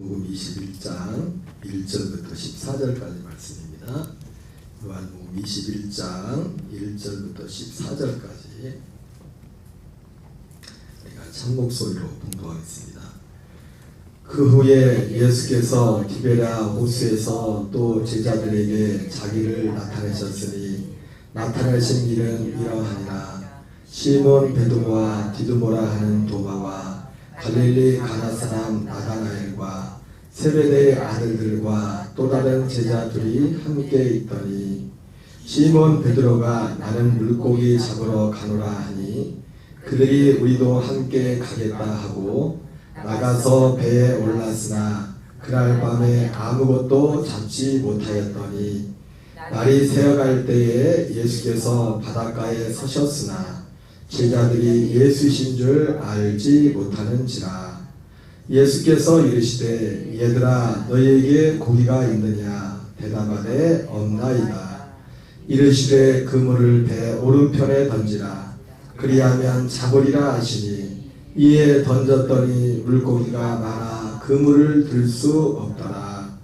요한복음 21장 1절부터 14절까지 말씀입니다. 요한복음 21장 1절부터 14절까지 우리가 참목소리로 봉독하겠습니다. 그 후에 예수께서 디베랴 호수에서 또 제자들에게 자기를 나타내셨으니 나타내신 길은 이러하니라. 시몬 베드로와 디두모라 하는 도마와 갈릴리 가나 사람 나다나엘과 세베대의 아들들과 또 다른 제자 둘이 함께 있더니 시몬 베드로가 나는 물고기 잡으러 가노라 하니 그들이 우리도 함께 가겠다 하고 나가서 배에 올랐으나 그날 밤에 아무것도 잡지 못하였더니 날이 새어갈 때에 예수께서 바닷가에 서셨으나 제자들이 예수신 줄 알지 못하는지라. 예수께서 이르시되 얘들아 너희에게 고기가 있느냐 대답하되 없나이다. 이르시되 그물을 배 오른편에 던지라. 그리하면 잡으리라 하시니 이에 던졌더니 물고기가 많아 그물을 들 수 없더라.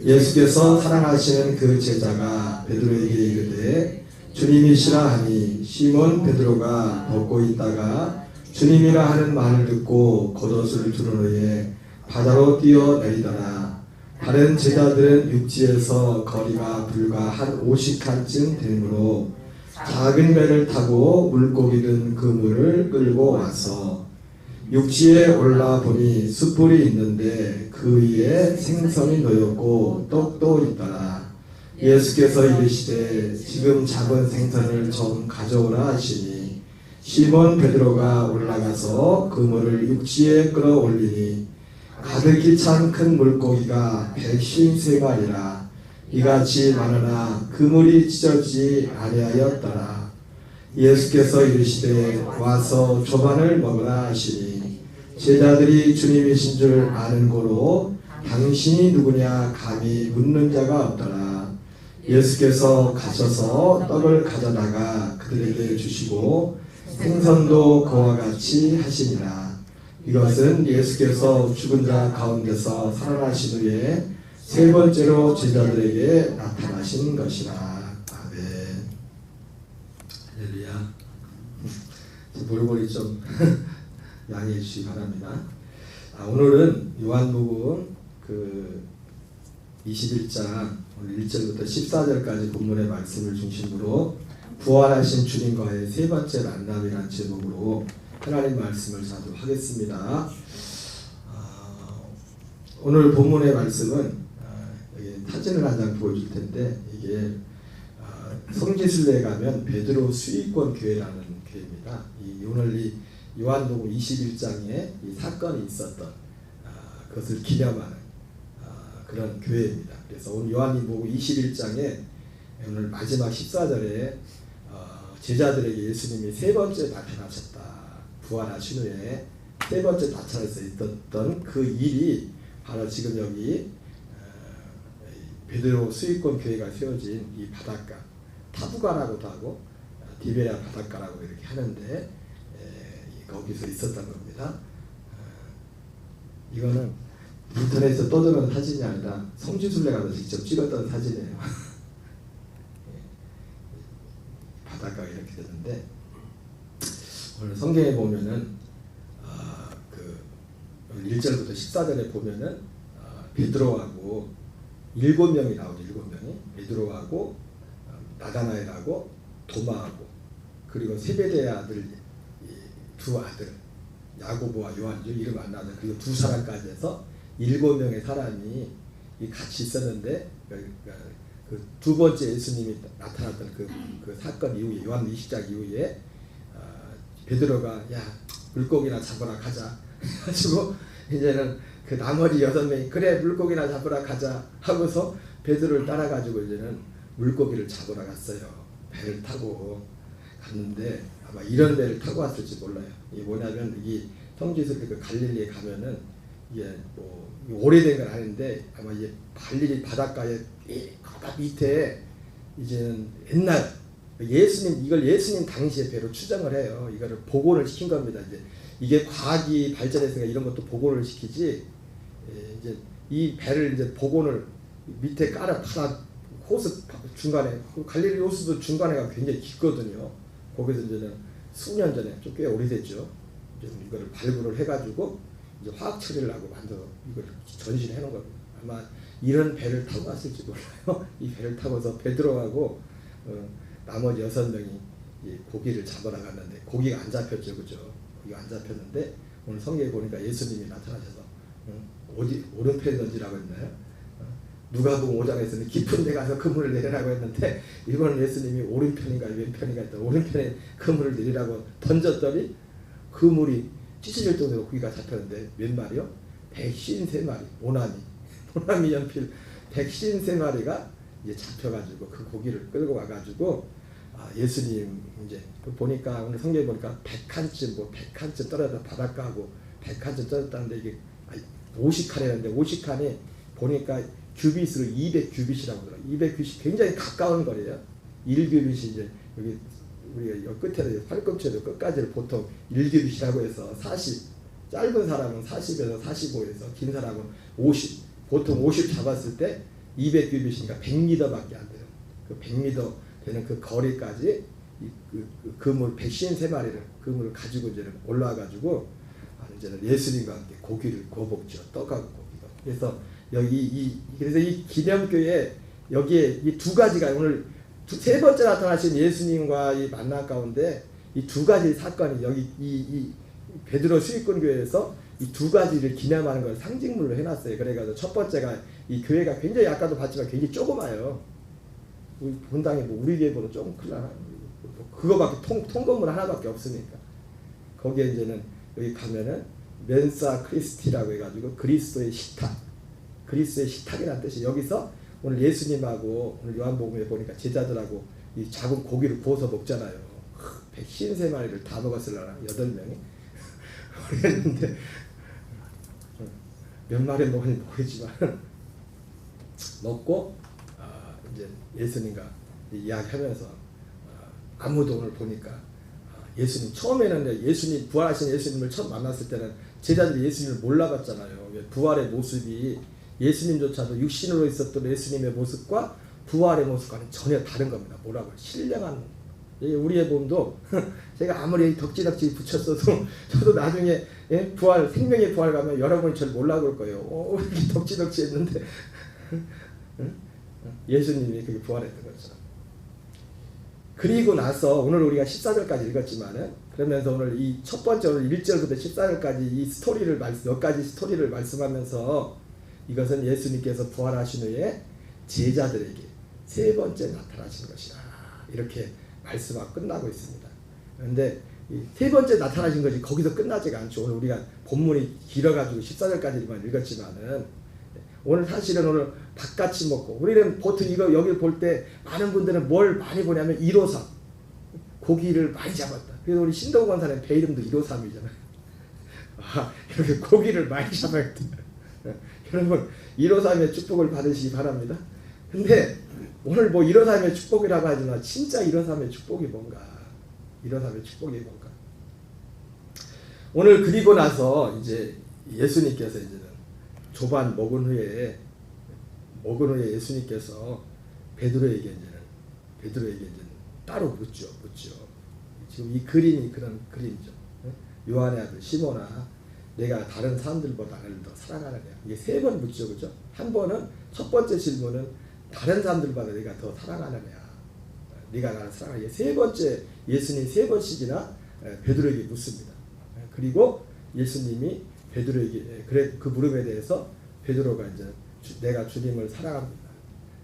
예수께서 사랑하시는 그 제자가 베드로에게 이르되 주님이시라 하니 시몬 베드로가 벗고 있다가 주님이라 하는 말을 듣고 겉옷을 두른 후에 바다로 뛰어내리더라. 다른 제자들은 육지에서 거리가 불과 한 50칸쯤 되므로 작은 배를 타고 물고기 든 그물을 끌고 와서 육지에 올라 보니 숯불이 있는데 그 위에 생선이 놓였고 떡도 있더라. 예수께서 이르시되 지금 잡은 생선을 좀 가져오라 하시니 시몬 베드로가 올라가서 그물을 육지에 끌어올리니 가득히 찬 큰 물고기가 153마리라. 이같이 많으나 그물이 찢어지지 아니하였더라. 예수께서 이르시되 와서 조반을 먹으라 하시니 제자들이 주님이신 줄 아는 고로 당신이 누구냐 감히 묻는 자가 없더라. 예수께서 가셔서 떡을 가져다가 그들에게 주시고 생선도 그와 같이 하시니라. 이것은 예수께서 죽은 자 가운데서 살아나신 후에 세 번째로 제자들에게 나타나신 것이라. 아멘. 할렐루야. 볼볼이 좀 양해해 주시기 바랍니다. 오늘은 요한복음 21장 1절부터 14절까지 본문의 말씀을 중심으로 부활하신 주님과의 세 번째 만남이라는 제목으로 하나님 말씀을 전하도록 하겠습니다. 오늘 본문의 말씀은 사진을 한 장 보여줄 텐데 이게 성지순례에 가면 베드로 수익권 교회라는 교회입니다. 오늘 이 요한복음 21장에 이 사건이 있었던 그것을 기념하는 그런 교회입니다. 그래서 오늘 요한복음 21장에 오늘 마지막 14절에 제자들에게 예수님이 세 번째 나타나셨다. 부활하신 후에 세 번째 나타나서 있었던 그 일이 바로 지금 여기 베드로 수익권 교회가 세워진 이 바닷가 타부가라고도 하고 디베랴 바닷가라고 이렇게 하는데 거기서 있었던 겁니다. 이거는 인터넷에서 떠드는 사진이 아니라 성지순례 가서 직접 찍었던 사진이에요. 바닷가가 이렇게 되는데 오늘 성경에 보면은 1절부터 14절에 보면은 베드로하고 7명이 나오죠. 7명이 베드로하고 나다나엘하고 도마하고 그리고 세베대의 아들 두 아들 야고보와 요한이죠. 이름 안 나죠. 그리고 두 사람까지 해서 7명의 사람이 같이 있었는데 그 두 번째 예수님이 나타났던 그 사건 이후에 요한 20장 이후에 베드로가 야 물고기나 잡으러 가자 가지고 이제는 그 나머지 6명이 그래 물고기나 잡으러 가자 하고서 베드로를 따라가지고 이제는 물고기를 잡으러 갔어요. 배를 타고 갔는데 아마 이런 배를 타고 왔을지 몰라요. 이게 뭐냐면 이 성지순례 그 갈릴리에 가면은 이게 뭐 오래된 건 아닌데 아마 이게 갈릴리 바닷가에 바다 밑에 이제는 옛날 이걸 예수님 당시의 배로 추정을 해요. 이거를 복원을 시킨 겁니다. 이제 이게 과학이 발전했으니까 이런 것도 복원을 시키지 이제 이 배를 이제 복원을 밑에 깔아 팔아 호수 중간에 갈릴리 호수도 중간에가 굉장히 깊거든요. 거기서 이제는 수년 전에 좀 꽤 오래됐죠. 이제 이거를 발굴을 해가지고 이제 화학 처리를 하고 만들어 이걸 전시를 해놓은 겁니다. 아마 이런 배를 타고 갔을지 몰라요. 이 배를 타고서 베드로하고 나머지 6명이 고기를 잡으러 갔는데 고기가 안 잡혔죠, 그죠? 고기가 안 잡혔는데 오늘 성경에 보니까 예수님이 나타나셔서 어디 오른편에 던지라고 했나요? 누가복음 5장에서는 깊은 데 가서 그물을 내리라고 했는데 이번은 예수님이 오른편인가 왼편인가 했더니 오른편에 그물을 내리라고 던졌더니 그물이 찢어질 정도로 고기가 잡혔는데 몇 마리요? 153마리 오나미 연필 153마리가 이제 잡혀가지고 그 고기를 끌고 와가지고 예수님 이제 보니까 오늘 성경에 보니까 100칸쯤 떨어져 바닷가하고 100칸쯤 떨어졌다는데 이게 50칸이었는데 50칸이 보니까 규빗으로 200규빗이라고 하더라고요. 200규빗이 굉장히 가까운 거리예요. 1규빗이 이제 여기 우리가 여 끝에서 팔꿈치에도 끝까지를 보통 1규빗이라고 해서 40, 짧은 사람은 40에서 45에서 긴 사람은 50, 보통 50 잡았을 때 200규빗이니까 100m밖에 안 돼요. 그 100m 되는 그 거리까지 그 그물 153마리를 그물을 가지고 이제 올라와가지고 이제는 예수님과 함께 고기를 구워 먹죠. 떡하고 고기가. 그래서 그래서 이 기념교회 여기에 이 두 가지가 오늘 세 번째 나타나신 예수님과 이 만남 가운데 이 두 가지 사건이 여기 이 베드로 수익군 교회에서 이 두 가지를 기념하는 걸 상징물로 해놨어요. 그래가지고 첫 번째가 이 교회가 굉장히 아까도 봤지만 굉장히 조그마요. 우리 본당에 뭐 우리 교회보다 조금 크려나? 그거밖에 통건물 하나밖에 없으니까 거기에 이제는 여기 가면은 멘사 크리스티라고 해가지고 그리스도의 식탁이라는 뜻이 여기서 오늘 예수님하고 오늘 요한복음에 보니까 제자들하고 이 작은 고기를 구워서 먹잖아요. 153마리를 다 먹었을라나 8명이 모르겠는데 몇 마리 먹었는지 모르지만 먹고 이제 예수님과 이야기하면서 아무도 오늘 보니까 예수님 처음에는 예수님 부활하신 예수님을 처음 만났을 때는 제자들이 예수님을 몰라봤잖아요. 부활의 모습이 예수님조차도 육신으로 있었던 예수님의 모습과 부활의 모습과는 전혀 다른 겁니다. 뭐라고 신령한 우리의 몸도 제가 아무리 덕지덕지 붙였어도 저도 나중에 부활 생명의 부활 가면 여러분이 저를 몰라볼 거예요. 이렇게 덕지덕지 했는데 예수님이 그게 부활했던 거죠. 그리고 나서 오늘 우리가 14절까지 읽었지만은 그러면서 오늘 이 첫 번째 오늘 1절부터 14절까지 이 스토리를 몇 가지 스토리를 말씀하면서 이것은 예수님께서 부활하신 후에 제자들에게 세 번째 나타나신 것이다. 이렇게 말씀하고 끝나고 있습니다. 그런데 이 세 번째 나타나신 것이 거기서 끝나지가 않죠. 오늘 우리가 본문이 길어가지고 14절까지만 읽었지만은 오늘 사실은 오늘 닭같이 먹고 우리는 보통 이거 여기 볼 때 많은 분들은 뭘 많이 보냐면 153 고기를 많이 잡았다. 그래서 우리 신동 권사는 배 이름도 153이잖아요. 이렇게 고기를 많이 잡았다. 여러분 153의 축복을 받으시기 바랍니다. 근데 오늘 뭐 153의 축복이라고 하지만 진짜 153의 축복이 뭔가 153의 축복이 뭔가 오늘 그리고 나서 이제 예수님께서 이제는 조반 먹은 후에 예수님께서 베드로에게 이제는 따로 묻죠. 지금 이 그림이 그런 그림이죠. 요한의 아들 시몬아, 내가 다른 사람들보다 나를 더 사랑하느냐. 이게 3번 묻죠, 그죠? 한 번은 첫 번째 질문은 다른 사람들보다 내가 더 사랑하느냐. 네가 나를 사랑하느냐. 세 번째 예수님 3번씩이나 베드로에게 묻습니다. 그리고 예수님이 베드로에게 그 물음에 대해서 베드로가 이제 내가 주님을 사랑합니다.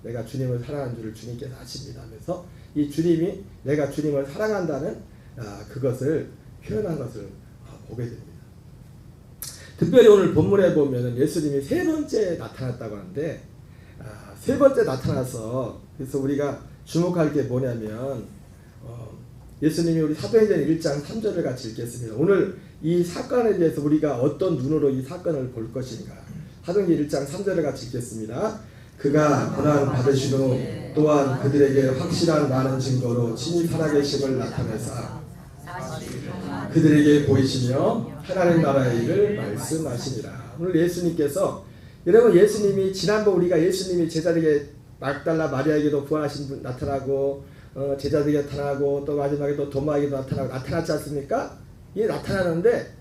내가 주님을 사랑하는 줄을 주님께서 아십니다 하면서 이 주님이 내가 주님을 사랑한다는 그것을 표현한 것을 보게 됩니다. 특별히 오늘 본문에 보면은 예수님이 3번째 나타났다고 하는데 3번째 나타나서 그래서 우리가 주목할 게 뭐냐면 예수님이 우리 사도행전 1장 3절을 같이 읽겠습니다. 오늘 이 사건에 대해서 우리가 어떤 눈으로 이 사건을 볼 것인가. 사도행전 1장 3절을 같이 읽겠습니다. 그가 고난 받으신 후 또한 그들에게 확실한 많은 증거로 친히 살아계심을 나타내사 그들에게 보이시며 하나님 나라의 일을 말씀하시니라. 오늘 예수님께서 여러분 예수님이 지난번 우리가 예수님이 제자들에게 막달라 마리아에게도 부활하신 분 나타나고 제자들에게 나타나고 또 마지막에 또 도마에게도 나타나고 나타났지 않습니까? 이게 나타나는데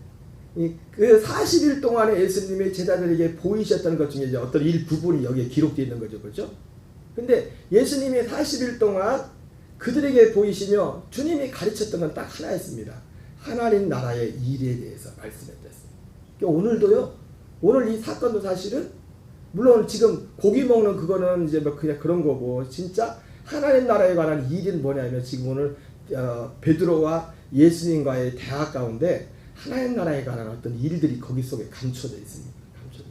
그 40일 동안에 예수님이 제자들에게 보이셨던 것 중에 이제 어떤 일부분이 여기에 기록되어 있는 거죠. 그렇죠? 근데 예수님이 40일 동안 그들에게 보이시며 주님이 가르쳤던 건 딱 하나였습니다. 하나님 나라의 일에 대해서 말씀했었어요. 그러니까 오늘도요. 오늘 이 사건도 사실은 물론 지금 고기 먹는 그거는 이제 뭐 그냥 그런 거고 진짜 하나님 나라에 관한 일은 뭐냐면 지금 오늘 베드로와 예수님과의 대화 가운데 하나님 나라에 관한 어떤 일들이 거기 속에 감춰져 있습니다. 감춰져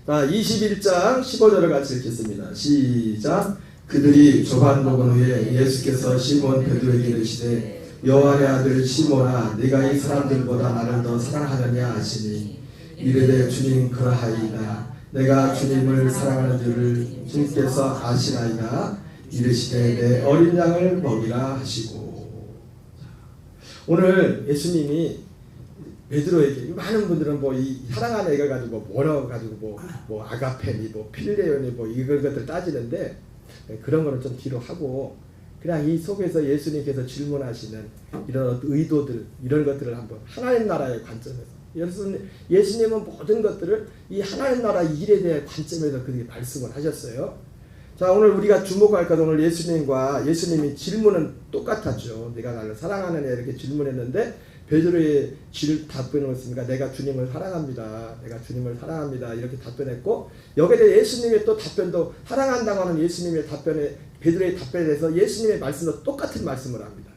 있어요. 자, 21장 15절을 같이 읽겠습니다. 시작. 그들이 조반 먹은 후에 예수께서 시몬 베드로에게 이르시되 요한의 아들 시몬아 네가 이 사람들보다 나를 더 사랑하느냐 하시니 이르되 주님 그러하이다. 내가 주님을 사랑하는 줄을 주님께서 아시나이다. 이르시되 내 어린 양을 먹이라 하시고. 오늘 예수님이 베드로에게 많은 분들은 뭐 이 사랑하는 애가 가지고 뭐라고 가지고 뭐 아가페니 뭐 필레오니 뭐 이런 것들 따지는데 그런 거는 좀 뒤로 하고 그냥 이 속에서 예수님께서 질문하시는 이런 의도들 이런 것들을 한번 하나님 나라의 관점에서 예수님은 모든 것들을 이 하나님 나라 일에 대한 관점에서 그렇게 말씀을 하셨어요. 자, 오늘 우리가 주목할 것 오늘 예수님이 질문은 똑같았죠. 네가 나를 사랑하느냐 이렇게 질문했는데 베드로의 답변은 뭐였습니까? 내가 주님을 사랑합니다. 내가 주님을 사랑합니다. 이렇게 답변했고 여기에 대해 예수님의 또 답변도 사랑한다고 하는 예수님의 답변에 베드로의 답변에 대해서 예수님의 말씀도 똑같은 말씀을 합니다.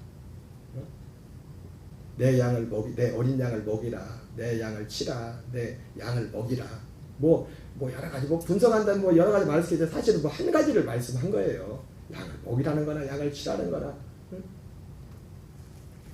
내 어린 양을 먹이라. 내 양을 치라. 내 양을 먹이라. 뭐 여러 가지 분석한다면 뭐 여러 가지 말씀인데 사실은 뭐 한 가지를 말씀한 거예요. 양을 먹이라는 거나 양을 치라는 거나.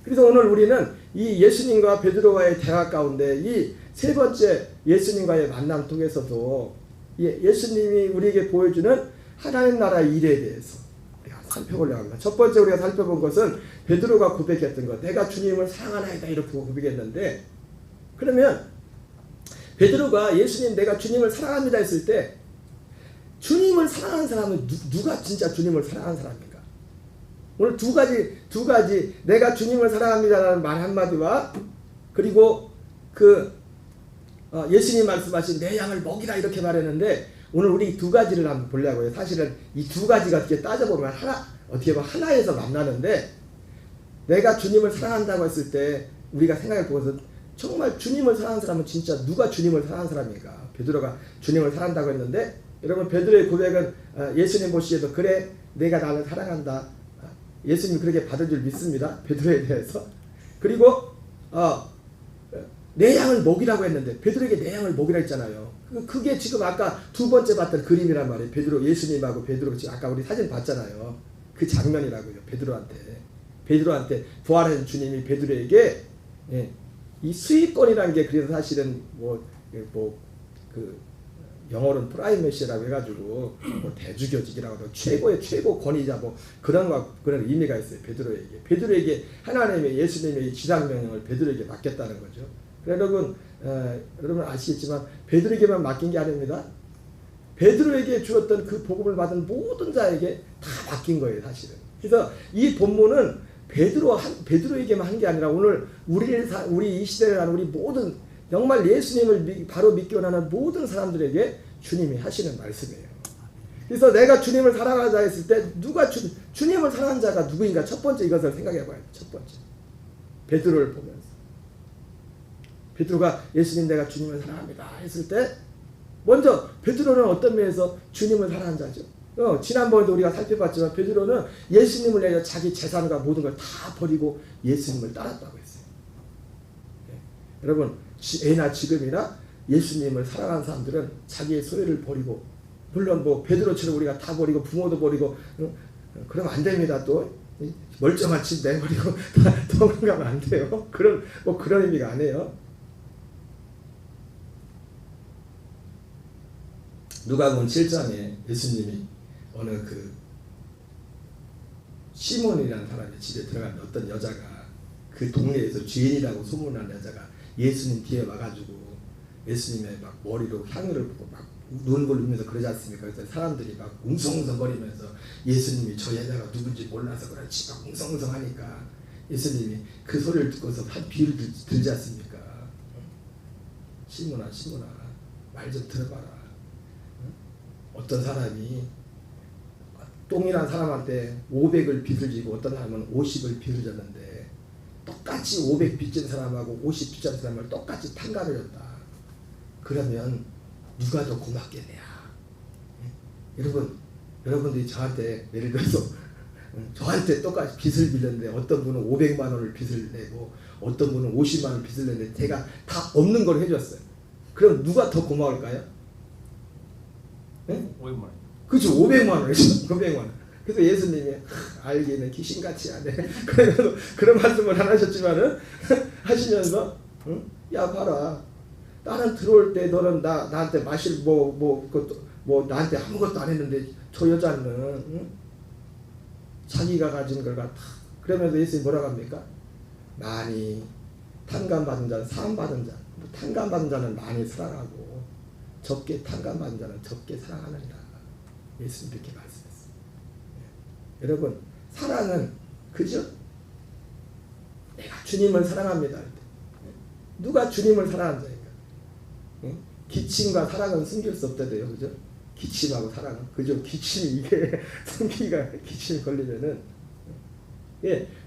그래서 오늘 우리는 이 예수님과 베드로와의 대화 가운데 이 세 번째 예수님과의 만남 통해서도 예수님이 우리에게 보여주는 하나님 나라 일에 대해서 우리가 살펴보려고 합니다. 첫 번째 우리가 살펴본 것은 베드로가 고백했던 것. 내가 주님을 사랑하나이다 이렇게 고백했는데 그러면 베드로가 예수님 내가 주님을 사랑합니다 했을 때 주님을 사랑하는 사람은 누가 진짜 주님을 사랑하는 사람입니까? 오늘 두 가지 내가 주님을 사랑합니다라는 말 한마디와 그리고 예수님 말씀하신 내 양을 먹이라 이렇게 말했는데 오늘 우리 두 가지를 한번 보려고 해요. 사실은 이 두 가지가 어떻게 따져보면 어떻게 보면 하나에서 만나는데 내가 주님을 사랑한다고 했을 때 우리가 생각해 보고서 정말 주님을 사랑하는 사람은 진짜 누가 주님을 사랑하는 사람입니까? 베드로가 주님을 사랑한다고 했는데 여러분 베드로의 고백은 예수님 보시기에도 그래 내가 나를 사랑한다. 예수님이 그렇게 받은 줄 믿습니다. 베드로에 대해서. 그리고 내 양을 먹이라고 했는데 베드로에게 내 양을 먹이라 했잖아요. 그게 지금 아까 두 번째 봤던 그림이란 말이에요. 예수님하고 베드로 지금 아까 우리 사진 봤잖아요. 그 장면이라고요. 베드로한테 부활하신 주님이 베드로에게 이 수익권이라는 게 그래서 사실은 영어로는 프라이머시라고 해가지고 대주교직이라고 하고 최고 권위자 그런 의미가 있어요. 베드로에게 하나님의 예수님의 지상명령을 베드로에게 맡겼다는 거죠. 여러분 아시겠지만 베드로에게만 맡긴 게 아닙니다. 베드로에게 주었던 그 복음을 받은 모든 자에게 다 맡긴 거예요, 사실은. 그래서 이 본문은 베드로에게만 한 게 아니라 오늘 우리 이 시대를 하는 우리 모든 정말 예수님을 바로 믿기 원하는 모든 사람들에게 주님이 하시는 말씀이에요. 그래서 내가 주님을 사랑하자 했을 때 누가 주님을 사랑하는 자가 누구인가 첫 번째 이것을 생각해 봐야 돼요. 첫 번째. 베드로를 보면서. 베드로가 예수님 내가 주님을 사랑합니다 했을 때 먼저 베드로는 어떤 면에서 주님을 사랑하는 자죠. 지난번에도 우리가 살펴봤지만 베드로는 예수님을 위해서 자기 재산과 모든 걸 다 버리고 예수님을 따랐다고 했어요. 여러분 애나 지금이나 예수님을 사랑하는 사람들은 자기의 소유를 버리고 물론 베드로처럼 우리가 다 버리고 부모도 버리고 그러면 안 됩니다. 또 멀쩡한 집 내버리고 도망가면 안 돼요. 그런 의미가 아니에요. 누가복음 7장에 예수님이 어느 시몬이라는 사람의 집에 들어간 어떤 여자가 그 동네에서 죄인이라고 소문난 여자가 예수님 뒤에 와가지고 예수님의 막 머리로 향유를 붓고 막 눈을 울면서 그러지 않습니까? 그래서 사람들이 막 웅성웅성거리면서 예수님이 저 여자가 누군지 몰라서 그렇지 막 웅성웅성하니까 예수님이 그 소리를 듣고서 한 비유를 들지 않습니까? 시몬아 말 좀 들어봐라. 어떤 사람이 똥이란 사람한테 500을 빚을 지고 어떤 사람은 50을 빚을 졌는데 똑같이 500 빚진 사람하고 50 빚진 사람을 똑같이 판가를 줬다. 그러면 누가 더 고맙겠냐? 여러분들이 저한테 예를 들어서 저한테 똑같이 빚을 빌렸는데 어떤 분은 500만 원을 빚을 내고 어떤 분은 50만 원 빚을 내는데 제가 다 없는 걸 해줬어요. 그럼 누가 더 고마울까요? 500만 원. 그렇죠. 500만 원이죠. 500만 원. 그래서 예수님이 알기는 귀신같이 하네. 그래서 그런 말씀을 안 하셨지만은 하시면서 야 봐라. 나는 들어올 때 너는 나한테 마실 뭐 나한테 아무것도 안 했는데 저 여자는 자기가 가진 걸 갖다 그러면서 예수님이 뭐라고 합니까? 많이 탕감받은 자는 사함받은 자. 탕감받은 자는 많이 사랑하고 적게 탕감받은 자는 적게 사랑하느니라. 예수님 이렇게 말씀했어요. 여러분 사랑은 그죠? 내가 주님을 사랑합니다. 누가 주님을 사랑하는 자인가? 기침과 사랑은 숨길 수 없다대요. 그죠? 기침하고 사랑은 그죠? 기침이 이게 숨기가 기침이 걸리면은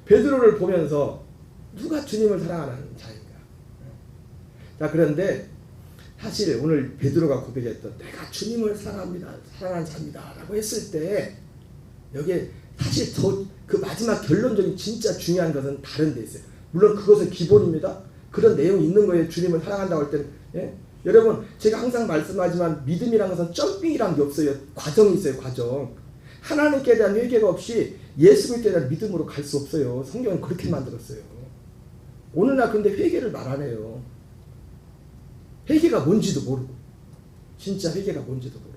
베드로를 보면서 누가 주님을 사랑하는 자인가? 자 그런데 사실 오늘 베드로가 고백했던 내가 주님을 사랑합니다, 사랑하는 자입니다라고 했을 때 여기에 사실 더 그 마지막 결론적인 진짜 중요한 것은 다른 데 있어요. 물론 그것은 기본입니다. 그런 내용이 있는 거예요. 주님을 사랑한다고 할 때는. 예? 여러분 제가 항상 말씀하지만 믿음이라는 것은 점핑이라는 게 없어요. 과정이 있어요. 과정. 하나님께 대한 회개가 없이 예수 그리스도에 대한 믿음으로 갈 수 없어요. 성경은 그렇게 만들었어요. 오늘날 그런데 회개를 말 안 해요. 회개가 뭔지도 모르고 진짜 회개가 뭔지도 모르고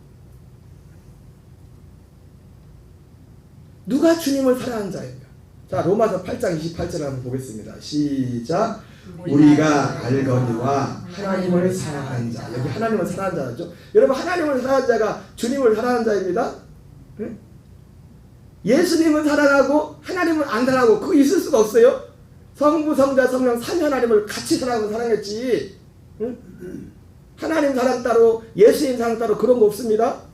누가 주님을 사랑하는 자인가? 자 로마서 8장 28절 한번 보겠습니다. 시작. 우리가 알거니와 하나님을 사랑하는 자. 여기 하나님을 사랑하는 자죠. 여러분 하나님을 사랑하는 자가 주님을 사랑하는 자입니다. 응? 예수님은 사랑하고 하나님은 안 사랑하고 그거 있을 수가 없어요. 성부 성자 성령 삼위 하나님을 같이 사랑하고 사랑했지. 응? 하나님 사랑 따로 예수님 사랑 따로 그런 거 없습니다.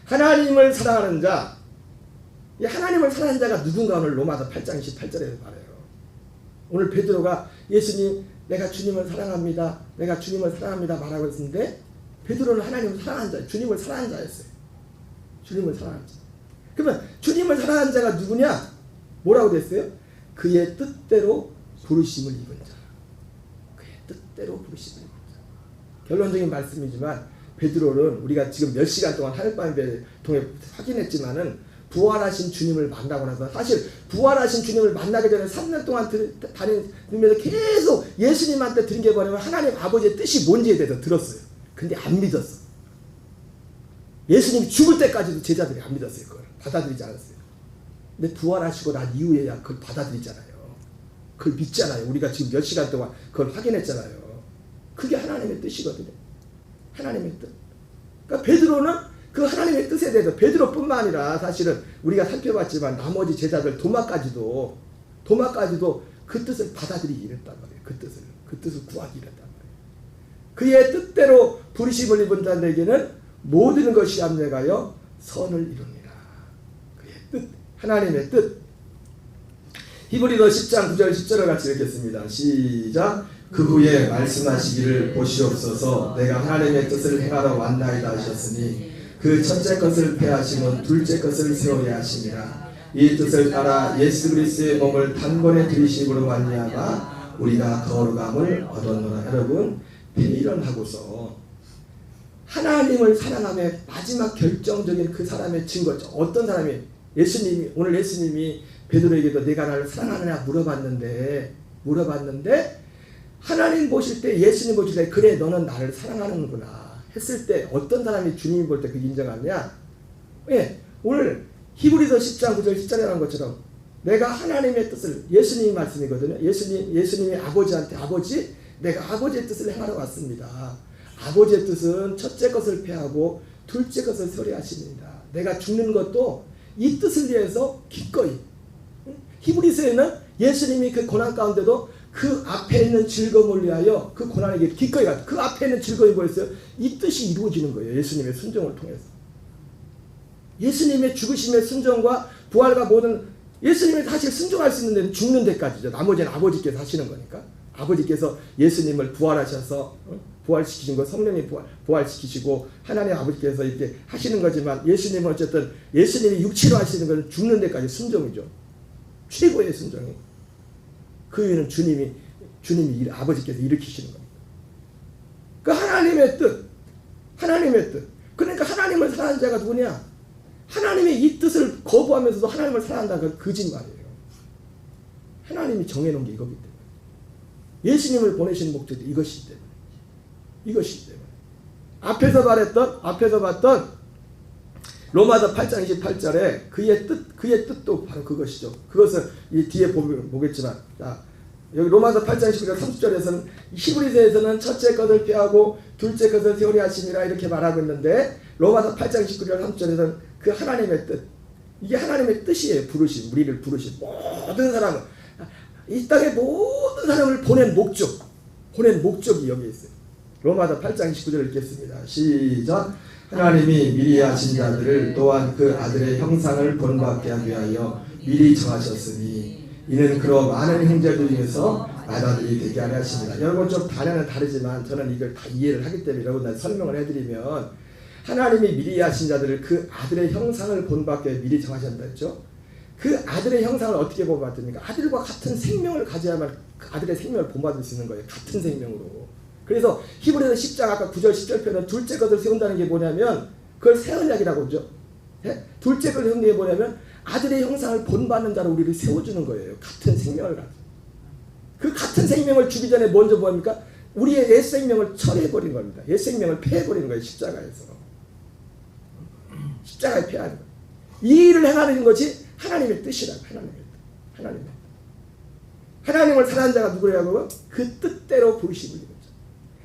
하나님을 사랑하는 자, 이 하나님을 사랑하는 자가 누군가 오늘 로마서 8장 28절에서 말해요. 오늘 베드로가 예수님 내가 주님을 사랑합니다. 내가 주님을 사랑합니다 말하고 있는데 베드로는 하나님을 사랑하는 자, 주님을 사랑하는 자였어요. 주님을 사랑하는 자. 그러면 주님을 사랑하는 자가 누구냐? 뭐라고 됐어요? 그의 뜻대로 부르심을 입은 자. 그의 뜻대로 부르심을 입은 자. 결론적인 말씀이지만 베드로는 우리가 지금 몇 시간 동안 하룻밤에 통해 확인했지만은 부활하신 주님을 만나고 나서 사실 부활하신 주님을 만나기 전에 3년 동안 다니면서 계속 예수님한테 드린 게 뭐냐면 하나님 아버지의 뜻이 뭔지에 대해서 들었어요. 근데 안 믿었어. 예수님이 죽을 때까지도 제자들이 안 믿었어요. 그걸 받아들이지 않았어요. 근데 부활하시고 난 이후에야 그걸 받아들이잖아요. 그걸 믿잖아요. 우리가 지금 몇 시간 동안 그걸 확인했잖아요. 그게 하나님의 뜻이거든요. 하나님의 뜻. 그러니까 베드로는 그 하나님의 뜻에 대해서 베드로뿐만 아니라 사실은 우리가 살펴봤지만 나머지 제자들 도마까지도 그 뜻을 받아들이기 이랬단 말이에요. 그 뜻을 구하기 이랬단 말이에요. 그의 뜻대로 부르심을 입은 자들에게는 모든 것이 합력하여 선을 이룹니다. 그의 뜻, 하나님의 뜻. 히브리서 10장 9절 10절을 같이 읽겠습니다. 시작. 그 후에 말씀하시기를 보시옵소서 내가 하나님의 뜻을 행하러 왔나이다 하셨으니 그 첫째 것을 폐하시면 둘째 것을 세워야 하시니라. 이 뜻을 따라 예수 그리스도의 몸을 단번에 들이심으로 말미암아 우리가 거룩함을 얻었노라. 여러분 이런하고서 하나님을 사랑함의 마지막 결정적인 그 사람의 증거죠. 어떤 사람이 오늘 예수님이 베드로에게도 내가 나를 사랑하느냐 물어봤는데 하나님 보실 때 예수님 보실 때 그래 너는 나를 사랑하는구나 했을 때 어떤 사람이 주님이 볼 때 그 인정하느냐? 예, 오늘 히브리서 10장 9절 10절에 나온 것처럼 내가 하나님의 뜻을, 예수님이 말씀이거든요. 예수님이 아버지한테 아버지, 내가 아버지의 뜻을 행하러 왔습니다. 아버지의 뜻은 첫째 것을 폐하고 둘째 것을 서리하십니다. 내가 죽는 것도 이 뜻을 위해서 기꺼이. 히브리서에는 예수님이 그 고난 가운데도 그 앞에 있는 즐거움을 위하여 그 고난에게 기꺼이 가서 그 앞에 있는 즐거움이 뭐였어요? 이 뜻이 이루어지는 거예요. 예수님의 순종을 통해서. 예수님의 죽으심의 순종과 부활과 모든, 예수님이 사실 순종할 수 있는 데는 죽는 데까지죠. 나머지는 아버지께서 하시는 거니까. 아버지께서 예수님을 부활하셔서 부활시키신 거, 성령이 부활시키시고 하나님 아버지께서 이렇게 하시는 거지만, 예수님은 어쨌든 예수님이 육체로 하시는 것은 죽는 데까지 순종이죠. 최고의 순종이. 그 이유는 주님이 아버지께서 일으키시는 겁니다. 그 하나님의 뜻, 하나님의 뜻. 그러니까 하나님을 사랑하는 자가 누구냐? 하나님의 이 뜻을 거부하면서도 하나님을 사랑한다는 건 거짓말이에요. 하나님이 정해놓은 게 이거기 때문에. 예수님을 보내신 목적이 이것이기 때문에. 이것이기 때문에. 앞에서 봤던 로마서 8장 28절에 그의 뜻도 바로 그것이죠. 그것을 이 뒤에 보겠지만, 자, 여기 로마서 8장 29절 30절에서는 히브리서에서는 첫째 것을 폐하고 둘째 것을 세우려 하심이라 이렇게 말하고 있는데, 로마서 8장 29절 30절에서는 그 하나님의 뜻, 이게 하나님의 뜻이에요. 부르심, 우리를 부르심, 모든 사람을, 이 땅의 모든 사람을 보낸 목적이 여기 있어요. 로마서 8장 29절 읽겠습니다. 시작. 하나님이 미리 하신 자들을 또한 그 아들의 형상을 본받게 하기 위하여 미리 정하셨으니 이는 그로 많은 형제들 중에서 아들이 되게 하려 하십니다. 여러분 좀 단어는 다르지만 저는 이걸 다 이해를 하기 때문에 여러분들 설명을 해드리면, 하나님이 미리 하신 자들을 그 아들의 형상을 본받게 미리 정하셨다 했죠. 그 아들의 형상을 어떻게 본받습니까? 아들과 같은 생명을 가져야만 그 아들의 생명을 본받을 수 있는 거예요. 같은 생명으로. 그래서 히브리서 10장 아까 9절 10절 표현은 둘째 것을 세운다는 게 뭐냐면, 그걸 새 언약이라고 하죠. 예? 둘째 것을 세우는 게 뭐냐면 아들의 형상을 본받는 자로 우리를 세워주는 거예요. 같은 생명을 가지고. 그 같은 생명을 주기 전에 먼저 뭐합니까? 우리의 옛 생명을 철회해버린 겁니다. 옛 생명을 폐해버리는 거예요. 십자가에서. 십자가에 폐하는 거예요. 이 일을 행하는 것이 하나님의 뜻이라고. 하나님의 뜻. 하나님을 사랑하는 자가 누구냐고? 그 뜻대로 부르심을 입은 자.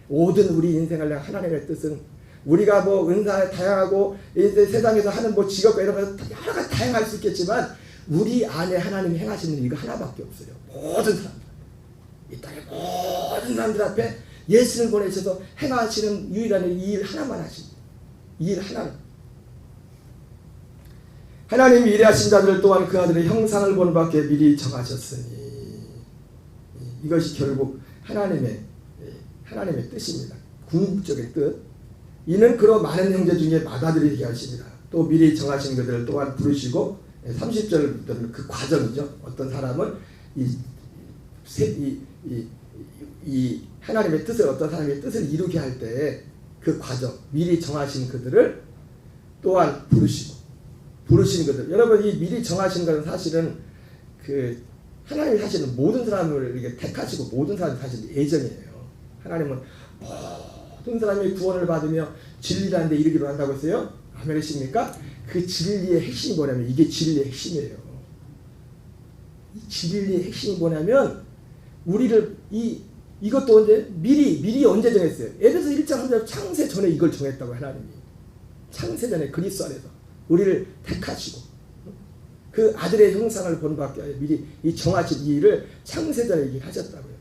모든 우리 인생을 향한 하나님의 뜻은, 우리가 뭐 은사 다양하고 세상에서 하는 뭐 직업과 이런 거 여러 가지 다양할 수 있겠지만, 우리 안에 하나님이 행하시는 이거 하나밖에 없어요. 모든 사람들, 이 땅의 모든 사람들 앞에 예수를 보내셔서 행하시는 유일한 이 일 하나만 하십니다. 이 일 하나는. 하나님이 일하신 자들 또한 그 아들의 형상을 본받게 미리 정하셨으니, 이것이 결국 하나님의 뜻입니다. 궁극적인 뜻. 이는 그로 많은 형제 중에 맏아들이 하십니다. 또 미리 정하신 그들을 또한 부르시고, 30절부터는 그 과정이죠. 어떤 사람은 이 하나님의 뜻을, 어떤 사람의 뜻을 이루게 할 때 그 과정, 미리 정하신 그들을 또한 부르신 것들. 여러분, 이 미리 정하신 것은 사실은 그 하나님이 사실은 모든 사람을 이렇게 택하시고 모든 사람이 사실 예정이에요. 하나님은 모든 사람이 구원을 받으며 진리라는 데 이르기로 한다고 했어요. 아멘이십니까? 그 진리의 핵심이 뭐냐면, 이게 진리의 핵심이에요. 이 진리의 핵심이 뭐냐면, 우리를 이것도 언제 미리 언제 정했어요? 에베소 1장 3절 창세 전에 이걸 정했다고. 하나님이 창세 전에 그리스도 안에서 우리를 택하시고 그 아들의 형상을 본받게 하여 미리 이 정하신 이 일을 창세 전에 얘기하셨다고요.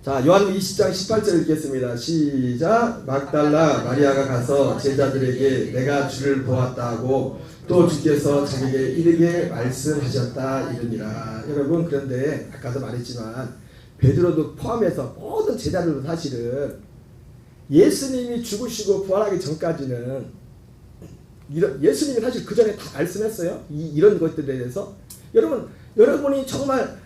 자, 요한복음 20장 18절 읽겠습니다. 시작. 막달라 마리아가 가서 제자들에게 내가 주를 보았다 하고 또 주께서 자기에게 이르게 말씀하셨다 이르니라. 여러분, 그런데 아까도 말했지만 베드로도 포함해서 모든 제자들도 사실은 예수님이 죽으시고 부활하기 전까지는 예수님이 사실 그 전에 다 말씀했어요. 이런 것들에 대해서. 여러분이 정말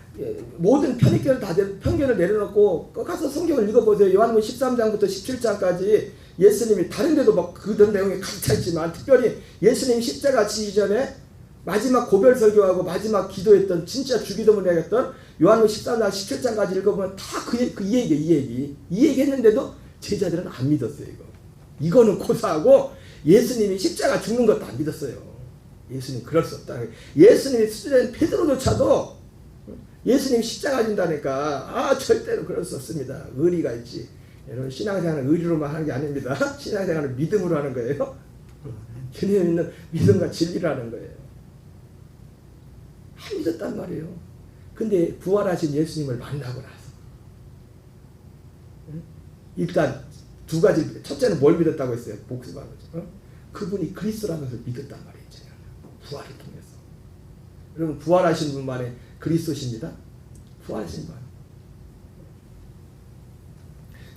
모든 편견을 내려놓고 가서 성경을 읽어보세요. 요한복음 13장부터 17장까지 예수님이 다른 데도 막 그런 내용이 가득 차 있지만, 특별히 예수님이 십자가 지기 전에 마지막 고별 설교하고 마지막 기도했던, 진짜 주기도문을 해야겠던 요한복음 13장 17장까지 읽어보면 다 이 얘기 했는데도 제자들은 안 믿었어요. 이거는 고사하고 예수님이 십자가 죽는 것도 안 믿었어요. 예수님 그럴 수 없다. 예수님이 수제된 베드로조차도 예수님이 십자가 진다니까 절대로 그럴 수 없습니다. 의리가 있지. 여러분 신앙생활은 의리로만 하는 게 아닙니다. 신앙생활은 믿음으로 하는 거예요. 주님 있는 믿음과 진리를 하는 거예요. 안 믿었단 말이에요. 근데 부활하신 예수님을 만나고 나서 일단 두 가지, 첫째는 뭘 믿었다고 했어요? 복습한 거죠. 그분이 그리스도라는 것을 믿었단 말이에요. 부활을 통해서. 여러분 부활하신 분만의 그리스도십니다. 부활하신 분.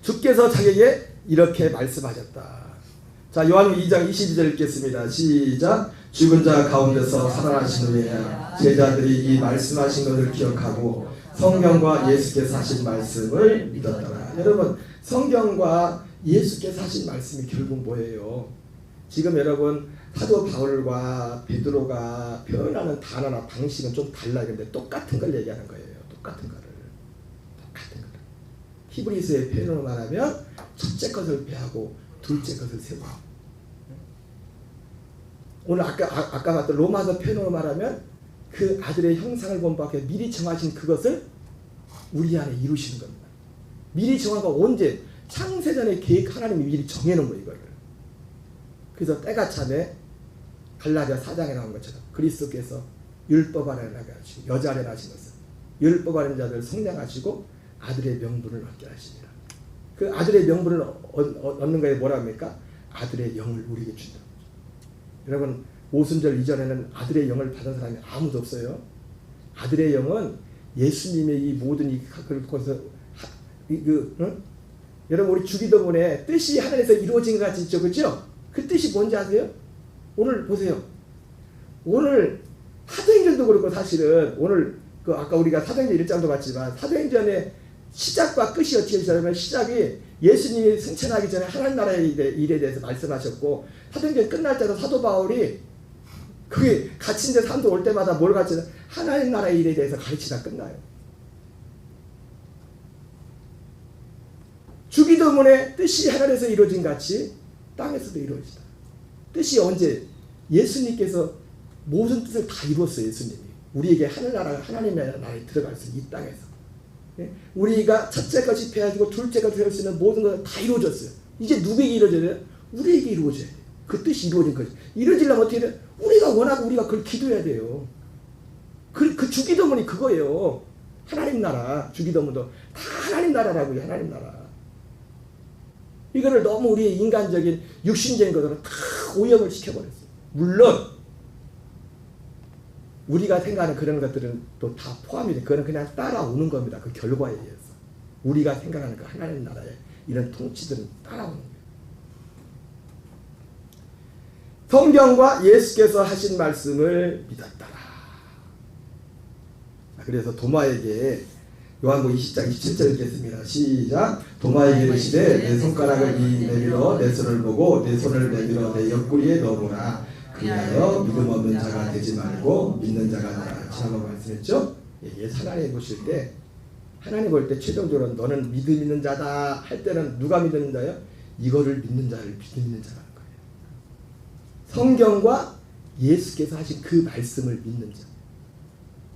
주께서 자기에게 이렇게 말씀하셨다. 자, 요한복음 2장 22절 읽겠습니다. 시작. 죽은 자 가운데서 살아나신 후에 제자들이 이 말씀하신 것을 기억하고 성경과 예수께서 하신 말씀을 믿었더라. 여러분 성경과 예수께서 하신 말씀이 결국 뭐예요? 지금 여러분 사도 바울과 베드로가 표현하는 단어나 방식은 좀 달라요. 근데 똑같은 걸 얘기하는 거예요. 똑같은 거를. 히브리서의 표현으로 말하면 첫째 것을 배하고 둘째 것을 세우고. 오늘 아까 봤던 로마서 표현으로 말하면 그 아들의 형상을 본받게 미리 정하신 그것을 우리 안에 이루시는 겁니다. 미리 정한 거 언제? 창세전에 계획 하나님이 미리 정해놓은 거예요. 이걸. 그래서 때가 차매 갈라디아 4장에 나온 것처럼 그리스도께서 율법 아래 나가시고 여자 아래 나신 것을 율법 아래 자들을 성량하시고 아들의 명분을 얻게 하십니다. 그 아들의 명분을 얻는 거에 뭐라 합니까? 아들의 영을 우리에게 준다. 여러분 오순절 이전에는 아들의 영을 받은 사람이 아무도 없어요. 아들의 영은 예수님의 이 모든 것을 여러분 우리 주기도문에 뜻이 하늘에서 이루어진 것 같이 있죠, 그렇죠? 그 뜻이 뭔지 아세요? 오늘 보세요. 오늘 사도행전도 그렇고 사실은 오늘 아까 우리가 사도행전 1장도 봤지만 사도행전의 시작과 끝이 어떻게 되냐면 시작이 예수님이 승천하기 전에 하나님 나라의 일에 대해서 말씀하셨고 사도행전 끝날 때도 사도 바울이 그게 갇힌 데 사람들 올 때마다 뭘 가르치냐 하나님 나라의 일에 대해서 가르치다 끝나요. 주기도문의 뜻이 하늘에서 이루어진 같이 땅에서도 이루어지다. 뜻이 언제? 예수님께서 모든 뜻을 다 이루었어요. 예수님이 우리에게 하늘나라 하나님의 나라에 들어갈 수 있는 이 땅에서 우리가 첫째 것이 배워지고 둘째 것이 배울 수 있는 모든 것을 다 이루어졌어요. 이제 누구에게 이루어져야 돼요? 우리에게 이루어져야 돼요. 그 뜻이 이루어진 거죠. 이루어지려면 어떻게 돼요? 우리가 원하고 우리가 그걸 기도해야 돼요. 그 주기도문이 그거예요. 하나님 나라 주기도문도 다 하나님 나라라고요. 하나님 나라. 이거를 너무 우리의 인간적인 육신적인 것으로 다 오염을 시켜버렸어요. 물론 우리가 생각하는 그런 것들은 또 다 포함이 돼. 그거는 그냥 따라오는 겁니다. 그 결과에 의해서. 우리가 생각하는 그 하나님 나라의 이런 통치들은 따라오는 거예요. 성경과 예수께서 하신 말씀을 믿었더라. 그래서 도마에게 요한복음 20장 27절 읽겠습니다. 시작. 도마에게 이르시되 내 손가락을 내밀어 내 손을 보고 내 손을 내밀어 내 옆구리에 넣어보라. 그리하여 믿음 없는 자가 되지 말고 믿는 자가 되라. 지난번 말씀했죠? 예, 하나님 보실 때 하나님 볼 때 최종적으로 너는 믿음 있는 자다 할 때는 누가 믿는 자예요? 이거를 믿는 자를 믿음 있는 자라는 거예요. 성경과 예수께서 하신 그 말씀을 믿는 자.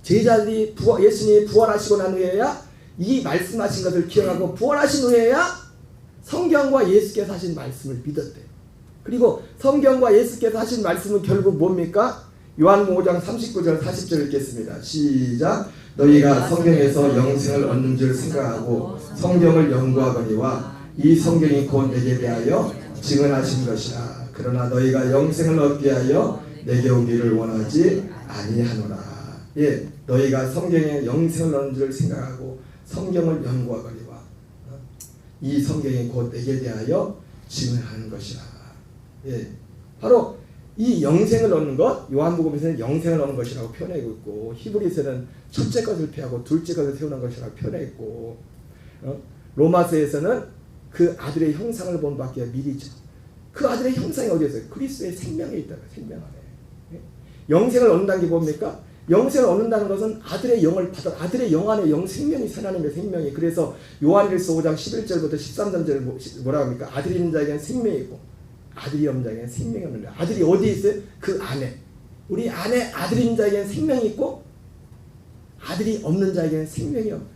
제자들이 예수님이 부활하시고 난 후에야 이 말씀하신 것을 기억하고 부활하신 후에야 성경과 예수께서 하신 말씀을 믿었대요. 그리고 성경과 예수께서 하신 말씀은 결국 뭡니까? 요한복음 5장 39절 40절 읽겠습니다. 시작. 너희가 성경에서 영생을 얻는 줄 생각하고 성경을 연구하거니와 이 성경이 곧 내게 대하여 증언하신 것이라. 그러나 너희가 영생을 얻게 하여 내게 오기를 원하지 아니하노라. 예, 너희가 성경에 영생을 얻는 줄 생각하고 성경을 연구하거니와 이 성경이 곧 내게 대하여 증언하는 것이라. 예, 바로 이 영생을 얻는 것, 요한복음에서는 영생을 얻는 것이라고 표현하고 있고 히브리서는 첫째 것을 피하고 둘째 것을 세우는 것이라고 표현했고 로마서에서는 그 아들의 형상을 본 밖에 미리죠. 그 아들의 형상이 어디에 있어요? 그리스도의 생명에 있다고. 생명 안에. 예? 영생을 얻는다는 게 뭡니까? 영생을 얻는다는 것은 아들의 영을 받아 아들의 영 안에 영 생명이 하나님의 생명이. 그래서 요한일서 5장 11절부터 13절 뭐라고 합니까? 아들이 있는 자에게는 생명이고 아들이 없는 자에게는 생명이 없는 자. 아들이 어디에 있어요? 그 안에. 우리 안에 아들이 있는 자에게는 생명이 있고 아들이 없는 자에게는 생명이 없다.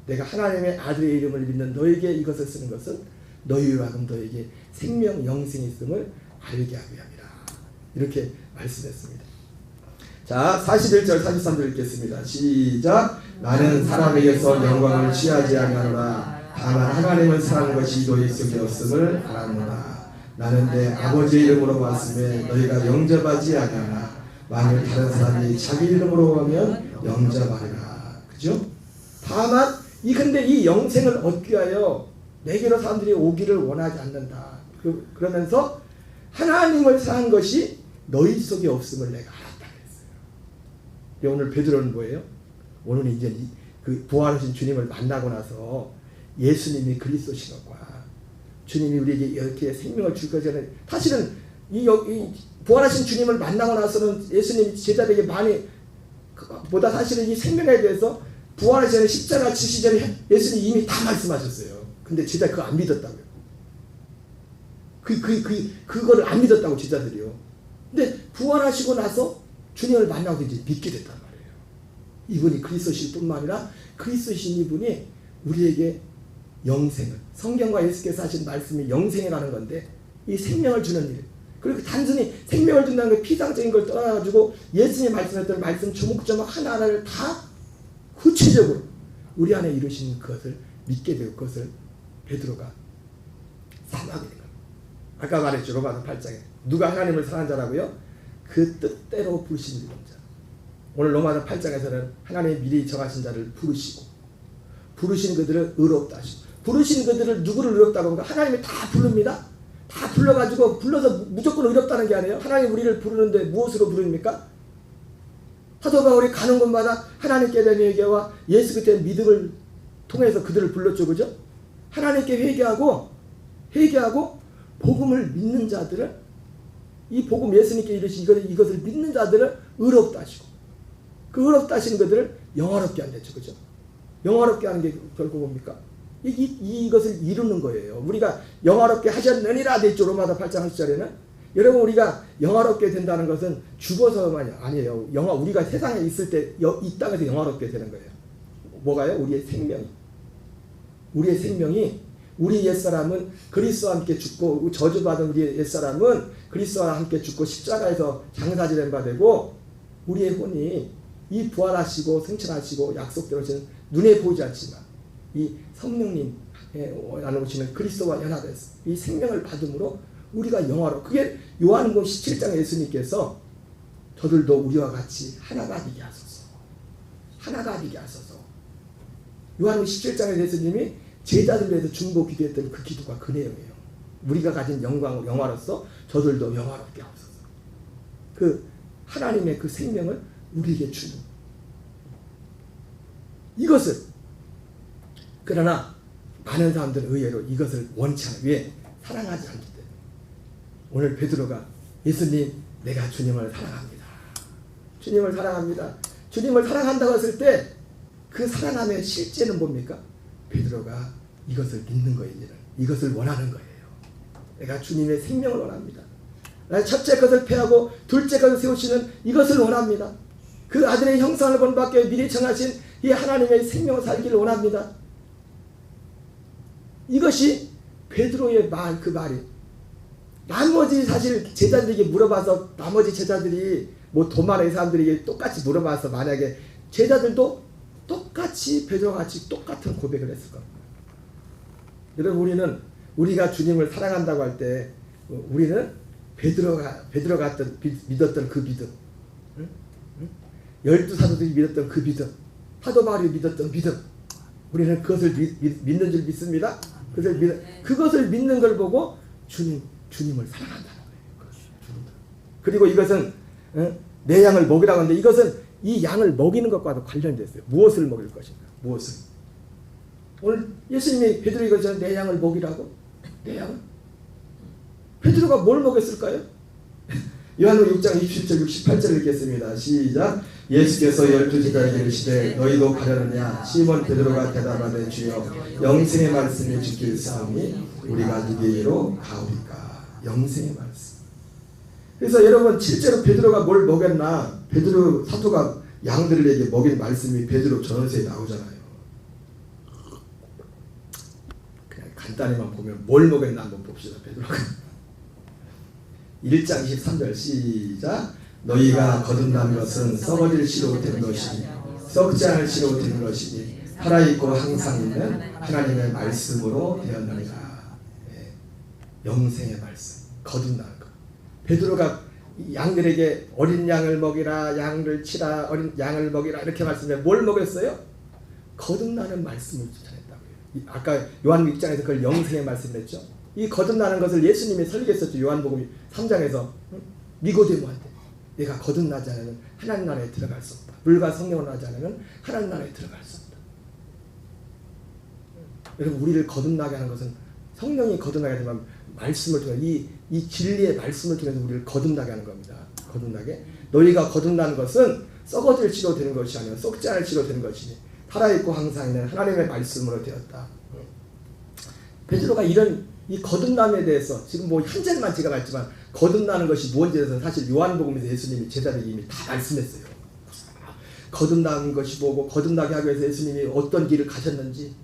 내가 하나님의 아들의 이름을 믿는 너에게 이것을 쓰는 것은 너희로 하여금 너에게 생명 영생이 있음을 알게 하기 위함이라. 이렇게 말씀했습니다. 자, 41절 43절 읽겠습니다. 시작. 나는 사람에게서 영광을 취하지 아니하노라. 다만 하나님을 사랑하는 것이 너희 속에 없음을 알았노라. 나는 내 아버지의 이름으로 왔음에 너희가 영접하지 아니하나 만일 다른 사람이 자기 이름으로 오면 영접하리라. 그죠? 다만 근데 이 영생을 얻기 위하여 내게로 사람들이 오기를 원하지 않는다. 그러면서 하나님을 사랑한 것이 너희 속에 없음을 내가 알았다 그랬어요. 오늘 베드로는 뭐예요? 오늘은 이제 그 부활하신 주님을 만나고 나서 예수님이 그리스도신 것과 주님이 우리에게 이렇게 생명을 줄 것이라는, 사실은 이 부활하신 주님을 만나고 나서는 예수님이 제자들에게 많이 보다 사실은 이 생명에 대해서 부활하기 전에 십자가 지시기 전에 예수님이 이미 다 말씀하셨어요. 근데 제자 그거 안 믿었다고요. 그거를 안 믿었다고 제자들이요. 근데 부활하시고 나서 주님을 만나고 이제 믿게 됐단 말이에요. 이분이 그리스도실 뿐만 아니라 그리스도신 이분이 우리에게 영생을, 성경과 예수께서 하신 말씀이 영생에 가는 건데 이 생명을 주는 일, 그리고 단순히 생명을 준다는 게 피상적인 걸 떠나가지고 예수님이 말씀했던 말씀 조목조목 하나하나를 다 구체적으로 우리 안에 이루시는 그것을 믿게 되고 그것을 베드로가 사모하게 된 겁니다. 아까 말했죠. 로마서 8장에 누가 하나님을 사랑한 자라고요? 그 뜻대로 부르신 자. 오늘 로마서 8장에서는 하나님의 미리 정하신 자를 부르시고 부르신 그들을 의롭다 하시고, 부르신 그들을 누구를 의롭다고 합니까? 하나님이 다 부릅니다. 다 불러가지고 불러서 무조건 의롭다는 게 아니에요. 하나님 우리를 부르는데 무엇으로 부릅니까? 사도 바울이 가는 곳마다 하나님께 대한 회개와 예수 그리스도의 믿음을 통해서 그들을 불렀죠. 그죠? 하나님께 회개하고 복음을 믿는 자들을, 이 복음 예수님께 이르신 이것을 믿는 자들을 의롭다 하시고, 그 의롭다 하신 그들을 영화롭게 한댔죠. 그죠? 영화롭게 하는 게 결국 뭡니까? 이것을 이루는 거예요. 우리가 영화롭게 하셨느니라 됐죠. 로마서 8장 10절에는. 여러분, 우리가 영화롭게 된다는 것은 죽어서만이 아니에요. 우리가 세상에 있을 때 이 땅에서 영화롭게 되는 거예요. 뭐가요? 우리의 생명이 우리 옛사람은 그리스도와 함께 죽고, 저주받은 우리의 옛사람은 그리스도와 함께 죽고 십자가에서 장사지된 바 되고, 우리의 혼이 이 부활하시고 승천하시고 약속대로 저는 눈에 보이지 않지만 이 성령님 나누시는 그리스도와 연합해서 이 생명을 받음으로 우리가 영화로, 그게 요한복음 17장에 예수님께서 저들도 우리와 같이 하나가 되게 하소서, 하나가 되게 하소서. 요한복음 17장에 예수님이 제자들을 위해서 중보 기도했던 그 기도가 그 내용이에요. 우리가 가진 영화로서 저들도 영화롭게 하소서. 그 하나님의 그 생명을 우리에게 주는 이것을, 그러나 많은 사람들은 의외로 이것을 원치 않아요. 왜? 사랑하지 않기 때문에. 오늘 베드로가 예수님, 내가 주님을 사랑합니다. 주님을 사랑합니다. 주님을 사랑한다고 했을 때 그 사랑함의 실제는 뭡니까? 베드로가 이것을 믿는 거예요. 이것을 원하는 거예요. 내가 주님의 생명을 원합니다. 첫째 것을 패하고 둘째 것을 세우시는 이것을 원합니다. 그 아들의 형상을 본받게 미리 정하신 이 하나님의 생명을 살기를 원합니다. 이것이 베드로의 그 말이. 나머지 사실 제자들에게 물어봐서, 나머지 제자들이 뭐 도만의 사람들에게 똑같이 물어봐서 만약에 제자들도 똑같이 베드로같이 똑같은 고백을 했을 겁니다. 여러분, 우리가 주님을 사랑한다고 할 때 우리는 베드로가 믿었던 그 믿음, 12사도들이 믿었던 그 믿음, 사도 바울이 믿었던 믿음, 우리는 그것을 믿는 줄 믿습니다. 그것을 믿는 걸 보고 주님을 사랑한다는 거예요. 그리고 이것은 내 양을 먹이라고 하는데, 이것은 이 양을 먹이는 것과도 관련됐어요. 무엇을 먹일 것인가? 무엇을? 오늘 예수님이 베드로에게 그러잖아요. 내 양을 먹이라고? 내 양을? 베드로가 뭘 먹였을까요? 요한복음 6장 27절 68절 읽겠습니다. 시작. 예수께서 12제자에게 이르시되 너희도 가려느냐? 시몬 베드로가 대답하되 주여 영생의 말씀이 주께 있사오니 우리가 누구에게로 가오리까? 영생의 말씀. 그래서 여러분 실제로 베드로가 뭘 먹였나? 베드로 사도가 양들에게 먹인 말씀이 베드로 전서에 나오잖아요. 그냥 간단히만 보면 뭘 먹였나 한번 봅시다. 베드로가 1장 13절 시작. 너희가 거듭난 것은 썩어질 씨로 된 것이니 썩지 않을 씨로 된 것이니 살아있고 항상 있는 하나님의 말씀으로 되었느니라. 예. 영생의 말씀, 거듭나는 것. 베드로가 양들에게 어린 양을 먹이라, 양을 치라, 어린 양을 먹이라 이렇게 말씀해. 뭘 먹였어요? 거듭나는 말씀을 전했다고요. 아까 요한 6장에서 그걸 영생의 말씀을 했죠. 이 거듭나는 것을 예수님이 설계했었죠. 요한복음 3장에서 니고데모한테 내가 거듭나지 않으면 하나님 나라에 들어갈 수 없다. 물과 성령으로 하지 않으면 하나님 나라에 들어갈 수 없다. 여러분 우리를 거듭나게 하는 것은 성령이 거듭나게 되면 말씀을 통해 이 진리의 말씀을 통해서 우리를 거듭나게 하는 겁니다. 거듭나게. 너희가 거듭난 것은 썩어질 씨로 되는 것이 아니라 썩지 않을 씨로 되는 것이니 살아있고 항상 있는 하나님의 말씀으로 되었다. 베드로가 이런 이 거듭남에 대해서 지금 뭐 현재만 제가 말했지만 거듭나는 것이 무엇인지에 대해서 사실 요한복음에서 예수님이 제자들에게 이미 다 말씀했어요. 거듭나는 것이 뭐고 거듭나게 하기 위해서 예수님이 어떤 길을 가셨는지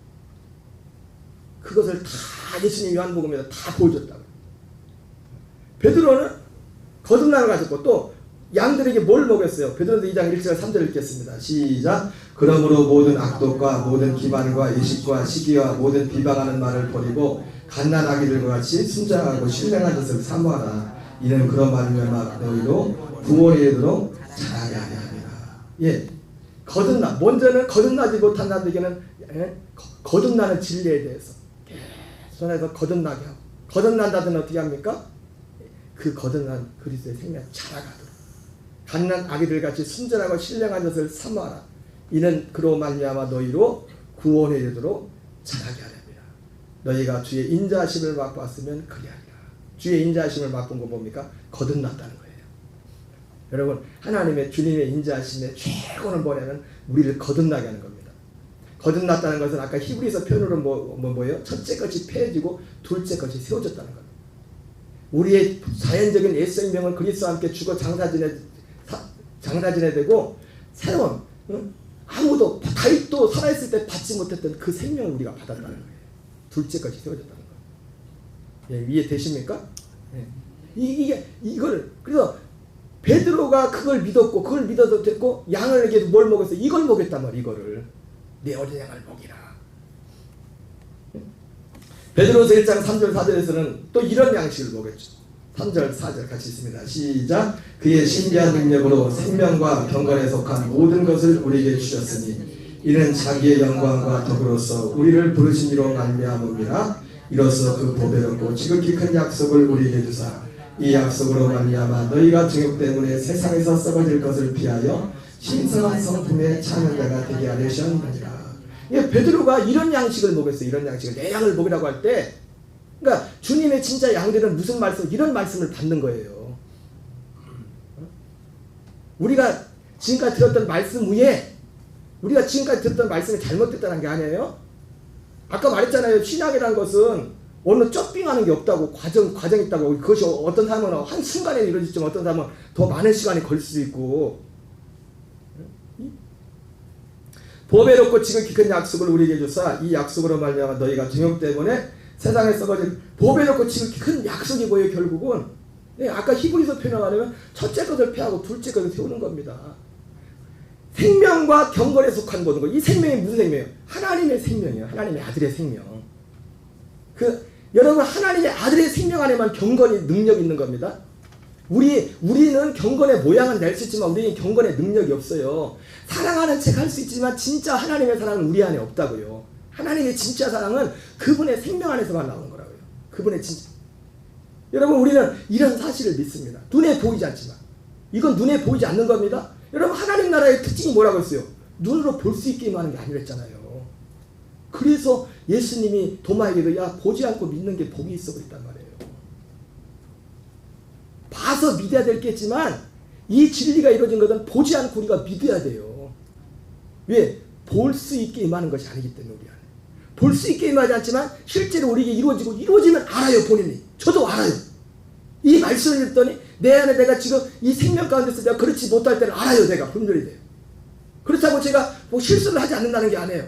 그것을 다 예수님이 요한복음에서 다 보여줬다고. 베드로는 거듭나는 걸 가졌고 또 양들에게 뭘 먹였어요? 베드로서 2장 1절 3절 읽겠습니다. 시작. 그러므로 모든 악독과 모든 기만과 의식과 시기와 모든 비방하는 말을 버리고 갓난아기들과 같이 순장하고 신령한 것을 사모하라. 이는 그런 말이면 너희도 구원에 이르도록 자라게 하려 함이라. 예, 거듭나. 먼저는 거듭나지 못한 자들에게는 거듭나는 진리에 대해서 계속해서 거듭나게 하고 거듭난 자들은 어떻게 합니까? 그 거듭난 그리스도의 생명을 자라가도록 갓난 아기들 같이 순전하고 신령한 것을 사모하라. 이는 그로 말미암아 너희로 구원에 이르도록 자라게 하려 함이라. 너희가 주의 인자하심을 맛보았으면 그리하리라. 주의 인자하심을 맛본 거 뭡니까? 거듭났다는 거예요. 여러분 하나님의 주님의 인자하심의 최고는 뭐냐면 우리를 거듭나게 하는 겁니다. 거듭났다는 것은 아까 히브리서 표현으로 뭐예요? 첫째 것이 폐해지고 둘째 것이 세워졌다는 겁니다. 우리의 자연적인 옛 생명은 그리스도와 함께 죽어 장사 지내되고 새로운 아무도 다윗도 살아있을 때 받지 못했던 그 생명을 우리가 받았다는 거예요. 둘째 것이 세워졌다는 거예요. 예, 이해되십니까? 예. 이걸 그래서 베드로가 그걸 믿었고 그걸 믿어도 됐고 양에게도 뭘 먹였어요? 이걸 먹였단 말이에요. 이거를 내 어린 양을 먹이라. 베드로서 1장 3절 4절에서는 또 이런 양식을 먹였죠. 3절 4절 같이 있습니다. 시작. 그의 신비한 능력으로 생명과 경건에 속한 모든 것을 우리에게 주셨으니 이는 자기의 영광과 덕으로서 우리를 부르신 이로 말미암음이라. 이로써 그 보배롭고 지극히 큰 약속을 우리에게 주사 이 약속으로 말미암아 너희가 증욕 때문에 세상에서 썩어질 것을 피하여 신성한 성품의 참여자가 되게 하려셨느니라. 베드로가 이런 양식을 먹였어요. 이런 양식을 내 양을 먹이라고 할 때 그러니까 주님의 진짜 양들은 무슨 말씀 이런 말씀을 받는 거예요. 우리가 지금까지 들었던 말씀 위에 우리가 지금까지 들었던 말씀이 잘못됐다는 게 아니에요. 아까 말했잖아요. 신약이라는 것은 어느 쩌빙하는 게 없다고 과정이 있다고. 그것이 어떤 사람은 한순간에 이루어지지만 어떤 사람은 더 많은 시간이 걸릴 수 있고 보배롭고 지극히 큰 약속을 우리에게 주사 이 약속으로 말미암아 너희가 증욕 때문에 세상에 썩어질 보배롭고 지극히 큰 약속이 뭐예요? 결국은 아까 히브리서 표현하면 첫째 것을 폐하고 둘째 것을 세우는 겁니다. 생명과 경건에 속한 모든 것. 이 생명이 무슨 생명이에요? 하나님의 생명이에요. 하나님의 아들의 생명. 여러분 하나님의 아들의 생명 안에만 경건이 능력이 있는 겁니다. 우리는 경건의 모양은 낼 수 있지만 우리는 경건의 능력이 없어요. 사랑하는 척 할 수 있지만 진짜 하나님의 사랑은 우리 안에 없다고요. 하나님의 진짜 사랑은 그분의 생명 안에서만 나오는 거라고요. 그분의 진짜. 여러분 우리는 이런 사실을 믿습니다. 눈에 보이지 않지만 이건 눈에 보이지 않는 겁니다. 여러분 하나님 나라의 특징이 뭐라고 했어요? 눈으로 볼 수 있게 하는 게 아니랬잖아요. 그래서 예수님이 도마에게도 야 보지 않고 믿는 게 복이 있어 그랬단 말이에요. 봐서 믿어야 될겠지만 이 진리가 이루어진 것은 보지 않고 우리가 믿어야 돼요. 왜? 볼 수 있게 임하는 것이 아니기 때문에 우리 안에. 볼 수 있게 임하지 않지만 실제로 우리에게 이루어지면 알아요. 본인이. 저도 알아요. 이 말씀을 읽더니 내 안에 내가 지금 이 생명 가운데서 내가 그렇지 못할 때를 알아요. 내가 분별이 돼요. 그렇다고 제가 뭐 실수를 하지 않는다는 게 아니에요.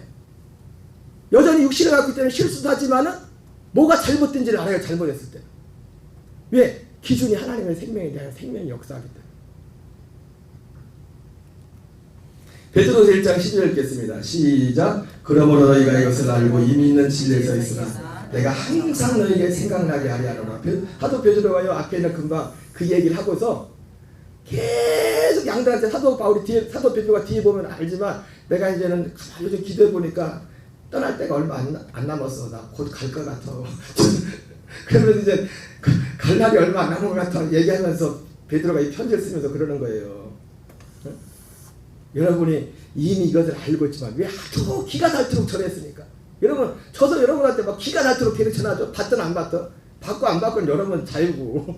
여전히 육신을 갖고 있기 때문에 실수도 하지만은 뭐가 잘못된지를 알아요. 잘못했을 때. 왜? 기준이 하나님의 생명에 대한 생명이 역사하기 때문에. 베드로서 1장 12절 읽겠습니다. 시작. 그러므로 너희가 이것을 알고 이미 있는 진리에 서 있으나 내가 항상 너희에게 생각나게 하리 하노라. 사도 베드로가요 앞에는 금방 그 얘기를 하고서 계속 양들한테 사도 베드로가 뒤에 보면 알지만 내가 이제는 요즘 기도해 보니까 떠날 때가 얼마 안 남았어. 나 곧 갈 것 같아. 그러면 이제 갈 날이 얼마 안 남은 것 같아 얘기하면서 베드로가 이 편지를 쓰면서 그러는 거예요. 여러분이 이미 이것을 알고 있지만 왜 하도 기가 닳도록 전했으니까. 여러분 저도 여러분한테 막 기가 닳도록 계속 전하죠. 받든 안 받든. 받고 안 받고는 여러분 자유고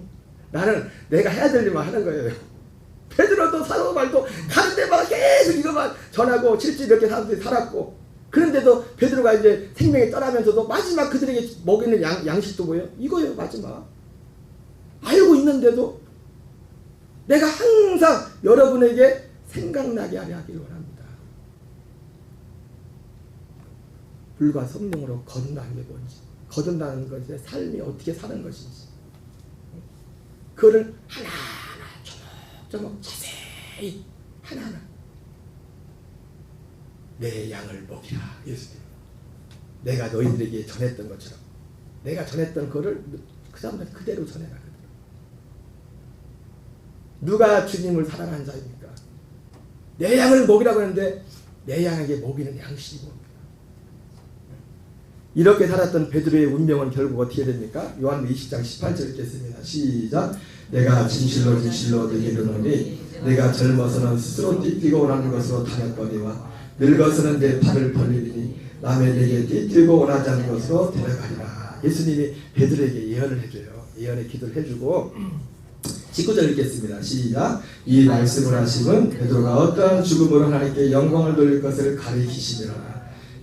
나는 내가 해야 될 일만 하는 거예요. 베드로도 사도 말도 가는 데마다 계속 이것만 전하고 실제 이렇게 사람들이 살았고 그런데도 베드로가 이제 생명이 떠나면서도 마지막 그들에게 먹이는 양식도 뭐예요? 이거예요. 마지막 알고 있는데도 내가 항상 여러분에게 생각나게 하려 하기를 원합니다. 불과 성령으로 거듭나는 게 뭔지, 거듭나는 것의 삶이 어떻게 사는 것인지, 그거를 하나하나 조목조목 자세히 하나하나 내 양을 먹이라. 예수님, 내가 너희들에게 전했던 것처럼 내가 전했던 그거를 그 사람들 그대로 전해라. 누가 주님을 사랑하는 자입니까? 내 양을 먹이라고 하는데 내 양에게 먹이는 양식이 뭡니까? 이렇게 살았던 베드로의 운명은 결국 어떻게 됩니까? 요한복음 20장 18절 읽겠습니다. 시작. 내가 진실로 진실로 너희에게 이르노니 내가 젊어서는 스스로 띠뛰고 원하는 것으로 다녔거니와 늙어서는 내 팔을 벌리리니 남의 내게 띠뛰고 원하지 않는 것으로 데려가리라. 예수님이 베드로에게 예언을 해줘요. 예언의 기도를 해주고 19절 읽겠습니다. 시작. 이 말씀을 하시면 베드로가 어떠한 죽음으로 하나님께 영광을 돌릴 것을 가리키시니라.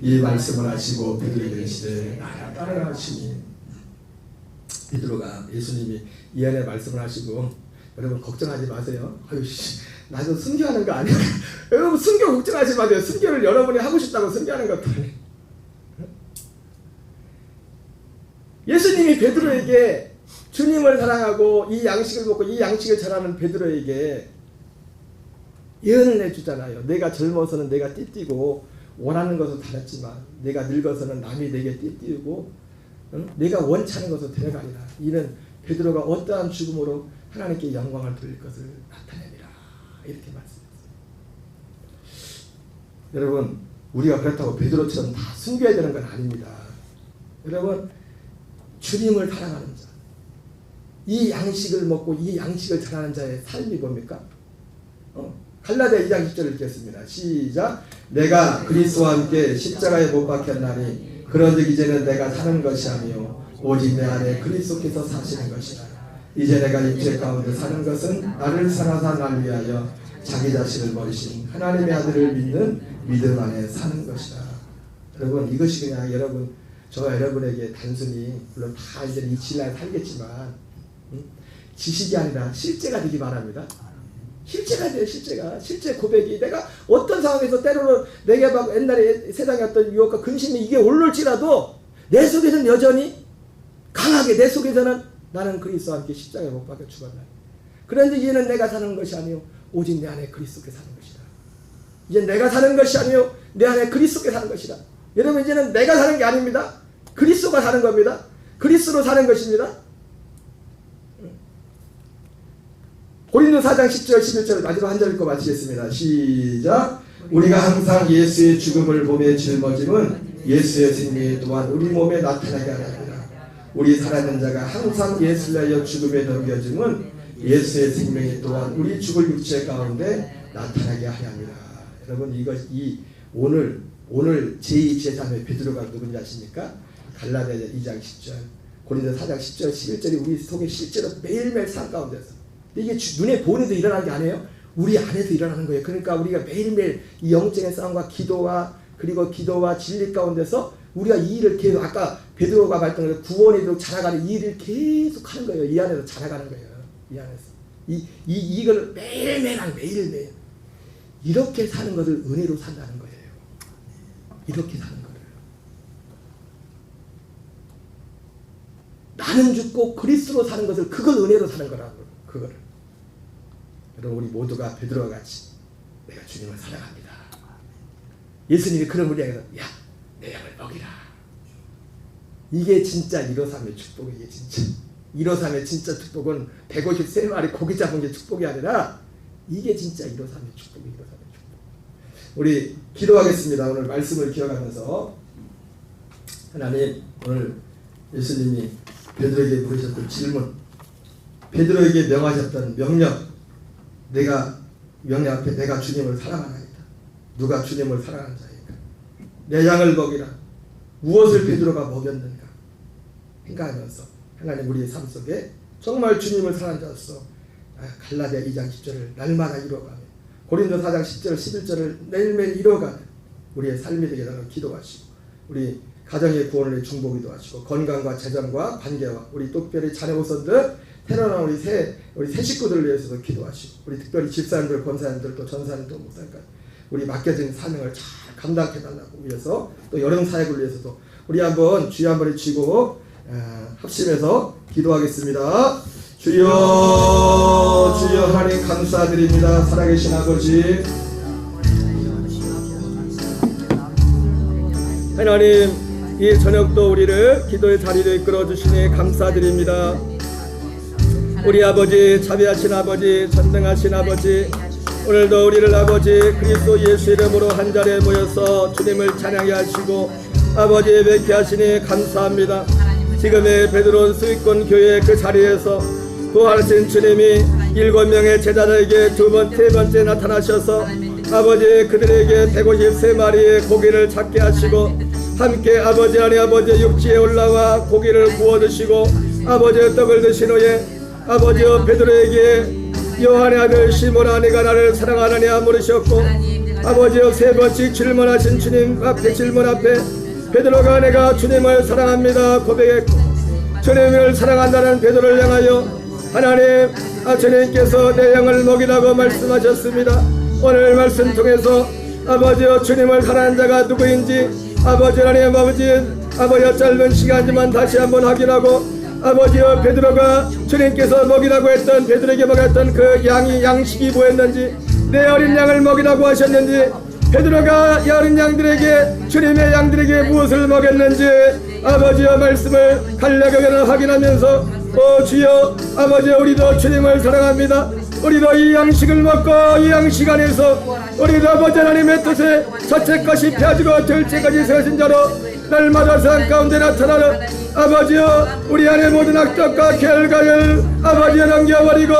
이 말씀을 하시고 베드로에게 이르시되 나를 따르라 하시니. 베드로가 예수님이 예언의 말씀을 하시고 여러분 걱정하지 마세요. 나도 순교하는 거 아니야. 여러분 순교 걱정하지 마세요. 순교를 여러분이 하고 싶다고 순교하는 것도 아니에요. 예수님이 베드로에게 주님을 사랑하고 이 양식을 먹고 이 양식을 전하는 베드로에게 예언을 해주잖아요. 내가 젊어서는 내가 띠뛰고 원하는 것을 다녔지만 내가 늙어서는 남이 내게 띠뛰고 내가 원치 않은 것을 데려가리라. 이는 베드로가 어떠한 죽음으로 하나님께 영광을 돌릴 것을 나타내리라. 이렇게 말씀했어요. 여러분 우리가 그렇다고 베드로처럼 다 숨겨야 되는 건 아닙니다. 여러분 주님을 사랑하는 자, 이 양식을 먹고 이 양식을 전하는 자의 삶이 뭡니까? 갈라디아 2장 10절 읽겠습니다. 시작. 내가 그리스도와 함께 십자가에 못 박혔나니 그런즉 이제는 내가 사는 것이 아니요 오직 내 안에 그리스도께서 사시는 것이라. 이제 내가 육체 가운데 사는 것은 나를 사랑하사 날 위하여 자기 자신을 버리신 하나님의 아들을 믿는 믿음 안에 사는 것이라. 여러분 이것이 그냥 여러분 저와 여러분에게 단순히 물론 다 이제 이 신앙을 살겠지만 지식이 아니라 실제가 되기 바랍니다. 실제가 돼요. 실제 고백이 내가 어떤 상황에서 때로는 내게 막 옛날에 세상에 어떤 유혹과 근심이 이게 올라올지라도 내 속에서는 여전히 강하게 내 속에서는 나는 그리스도와 함께 십자가에 못 박혀 죽었나. 그런데 이제는 내가 사는 것이 아니요 오직 내 안에 그리스도께 사는 것이다. 이제 내가 사는 것이 아니요 내 안에 그리스도께 사는 것이다. 여러분 이제는 내가 사는 게 아닙니다. 그리스도가 사는 겁니다. 그리스도로 사는 것입니다. 고린도 4장 10절 11절 마지막 한 절 읽고 마치겠습니다. 시작. 우리가 항상 예수의 죽음을 보며 짊어짐은 예수의 생명이 또한 우리 몸에 나타나게 하리라. 우리 살아있는 자가 항상 예수를 위하여 죽음에 넘겨짐은 예수의 생명이 또한 우리 죽을 육체 가운데 나타나게 하려 합니다. 여러분 이 오늘 제2 제3의 베드로가 누군지 아십니까? 갈라디아 2장 10절 고린도 4장 10절 11절이 우리 속에 실제로 매일매일 삶 가운데서 이게 눈에 보이는데 일어나는 게 아니에요. 우리 안에서 일어나는 거예요. 그러니까 우리가 매일매일 이 영적인 싸움과 기도와 진리 가운데서 우리가 이 일을 계속 아까 베드로가 말했던 구원에 이르도록 자라가는 이 일을 계속 하는 거예요. 이 안에서 자라가는 거예요. 이 안에서. 이걸 매일매일 이렇게 사는 것을 은혜로 산다는 거예요. 이렇게 사는 거를. 나는 죽고 그리스도로 사는 것을, 그걸 은혜로 사는 거라고. 그거를. 여러분, 우리 모두가 베드로와 같이 내가 주님을 사랑합니다. 예수님이 그런 우리 향해서 야, 내 양을 먹이라. 이게 진짜 153의 축복이에요. 이게 진짜 153의 진짜 축복은 153마리 고기 잡은 게 축복이 아니라 이게 진짜 153의 축복이에요. 153의 축복. 우리 기도하겠습니다. 오늘 말씀을 기억하면서 하나님, 오늘 예수님이 베드로에게 물으셨던 질문, 베드로에게 명하셨던 명령, 명령 앞에 내가 주님을 사랑하나이다. 누가 주님을 사랑하는 자인가? 내 양을 먹이라. 무엇을 베드로가 먹였는가 생각하면서 하나님, 우리의 삶 속에 정말 주님을 사랑하는 자로서 갈라디아 2장 10절을 날마다 이뤄가며 고린도 4장 10절 11절을 매일매일 이뤄가는 우리의 삶이 되게 기도하시고, 우리 가정의 구원을 중보기도 하시고, 건강과 재정과 관계와 우리 특별히 자녀우선들 태어난 우리 새 식구들을 위해서도 기도하시고, 우리 특별히 집사님들, 권사님들, 또 전사님들, 목사님까지 우리 맡겨진 사명을 잘 감당해달라고 위해서, 또 여름 사역을 위해서도 우리 한번 주여 한번 외치고 합심해서 기도하겠습니다. 주여, 주여 하나님 감사드립니다. 살아계신 아버지 하나님, 이 저녁도 우리를 기도의 자리로 이끌어 주시니 감사드립니다. 우리 아버지, 자비하신 아버지, 전능하신 아버지, 오늘도 우리를 아버지 그리스도 예수 이름으로 한자리에 모여서 주님을 찬양해 하시고 아버지 예배케 하시니 감사합니다. 지금의 베드로 수익권 교회 그 자리에서 부활하신 주님이 7명의 제자들에게 세 번째 나타나셔서 아버지 그들에게 153마리의 고기를 잡게 하시고 함께 아버지 안에 아버지 육지에 올라와 고기를 구워 드시고 아버지 떡을 드신 후에 아버지여 베드로에게 요한의 아들 시몬아, 네가 나를 사랑하느냐 물으셨고 아버지여 3번씩 질문하신 주님 앞에 질문 앞에 베드로가 내가 주님을 사랑합니다 고백했고, 주님을 사랑한다는 베드로를 향하여 하나님, 주님께서 내 양을 먹이라고 말씀하셨습니다. 오늘 말씀 통해서 아버지여 주님을 사랑하는 자가 누구인지 아버지 하나님 아버지여 짧은 시간이지만 다시 한번 확인하고 아버지여 베드로가 주님께서 먹이라고 했던 베드로에게 먹였던 그 양식이 뭐였는지, 내 어린 양을 먹이라고 하셨는지, 베드로가 이 어린 양들에게 주님의 양들에게 무엇을 먹였는지 아버지여 말씀을 간략하게 확인하면서 주여 아버지 우리도 주님을 사랑합니다. 우리도 이 양식을 먹고 이 양식 안에서 우리도 아버지 하나님의 뜻에 첫째까지 펴지고 둘째까지 세우신 자로 날마다 산 가운데 나타나는 아버지여 우리 안에 모든 악독과 결과를 아버지여 넘겨버리고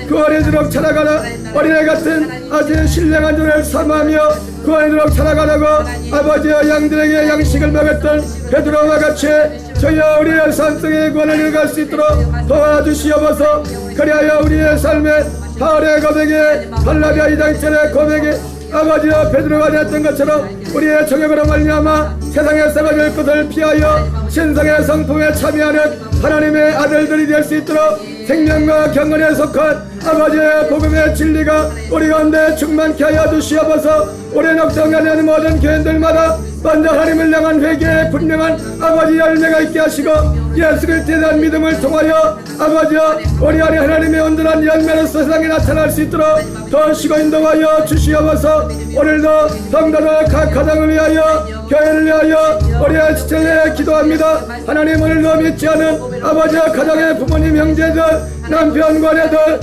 그 안에도록 살아가라. 어린애 같은 아주 신령한 눈을 삼으며 그 안에도록 살아가라고 아버지여 양들에게 양식을 먹였던 베드로와 같이 저희여 우리의 삶 속에 구원을 이뤄갈 수 있도록 도와주시옵소서. 그리하여 우리의 삶에 바울의 고백에 갈라디아 2장 1절의 고백에 아버지여 베드로가 되었던 것처럼 우리의 정욕으로 말미암아 세상에 썩어질 것을 피하여 신성의 성품에 참여하는 하나님의 아들들이 될 수 있도록 생명과 경건에 속한 아버지의 복음의 진리가 우리 가운데 충만케 하여 주시옵소서. 우리의 넉정하는 모든 교인들마다 먼저 하나님을 향한 회개의 분명한 아버지 열매가 있게 하시고 예수 그리스도에 대한 믿음을 통하여 아버지여 우리 안에 하나님의 온전한 열매로서 세상에 나타날 수 있도록 도우시고 인도하여 주시옵소서. 오늘도 성도들 각 가정을 위하여 교회를 위하여 우리의 지체에 기도합니다. 하나님, 오늘도 믿지 않은 아버지와 가정의 부모님 형제들 남편과 아내들